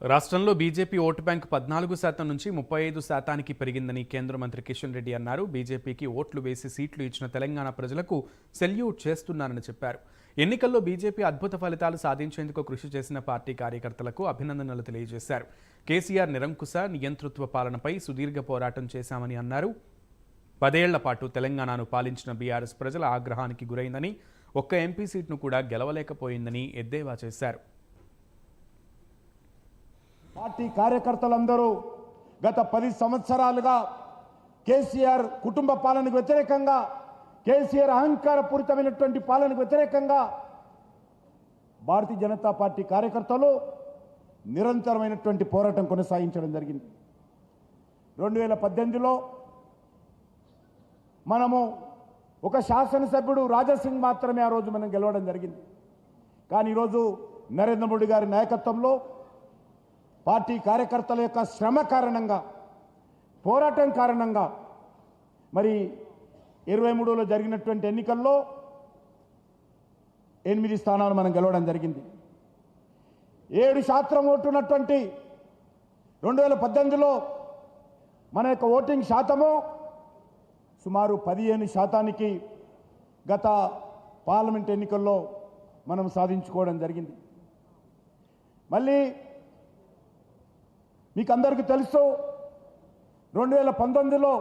రాష్ట్రంలో BJP vote bank 14% నుంచి 35%కి పెరిగిందని కేంద్ర మంత్రి కిషన్ రెడ్డి అన్నారు. బీజేపీకి ఓట్లు వేసి సీట్లు ఇచ్చిన తెలంగాణ ప్రజలకు సెల్యూట్ చేస్తున్నారని చెప్పారు. ఎన్నికల్లో బీజేపీ అద్భుత ఫలితాలు సాధించేందుకు కృషి చేసిన పార్టీ కార్యకర్తలకు అభినందనలు తెలియజేశారు. కేసీఆర్ నిరంకుశ నియంతృత్వ పాలనపై సుదీర్ఘ పోరాటం చేశామని అన్నారు. 10 ఏళ్ల పాటు తెలంగాణను పాలించిన బీఆర్ఎస్ ప్రజల ఆగ్రహానికి గురైందని, ఒక్క ఎంపీ సీట్ను కూడా గెలవలేకపోయిందని ఎద్దేవా చేశారు. పార్టీ కార్యకర్తలందరూ గత 10 సంవత్సరాలుగా కేసీఆర్ కుటుంబ పాలనకు వ్యతిరేకంగా, కేసీఆర్ అహంకారపూరితమైనటువంటి పాలనకు వ్యతిరేకంగా భారతీయ జనతా పార్టీ కార్యకర్తలు నిరంతరమైనటువంటి పోరాటం కొనసాగించడం జరిగింది. 2018లో మనము ఒక శాసనసభ్యుడు రాజాసింగ్ మాత్రమే ఆ రోజు మనం గెలవడం జరిగింది. కానీ ఈరోజు నరేంద్ర మోడీ గారి నాయకత్వంలో పార్టీ కార్యకర్తల యొక్క శ్రమ కారణంగా, పోరాటం కారణంగా మరి 23లో జరిగినటువంటి ఎన్నికల్లో 8 స్థానాలు మనం గెలవడం జరిగింది. 7% ఓటు ఉన్నటువంటి 2018లో మన యొక్క ఓటింగ్ శాతము సుమారు 15%కి గత పార్లమెంట్ ఎన్నికల్లో మనం సాధించుకోవడం జరిగింది. మళ్ళీ మీకు అందరికీ తెలుసు, 2019లో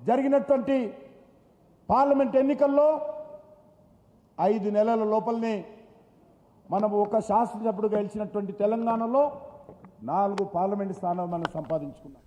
జరిగినటువంటి పార్లమెంట్ ఎన్నికల్లో 5 నెలల లోపలనే మనం ఒక శాసనసభ్యుడు గెలిచినటువంటి తెలంగాణలో 4 పార్లమెంట్ స్థానాలు మనం సంపాదించుకున్నాం.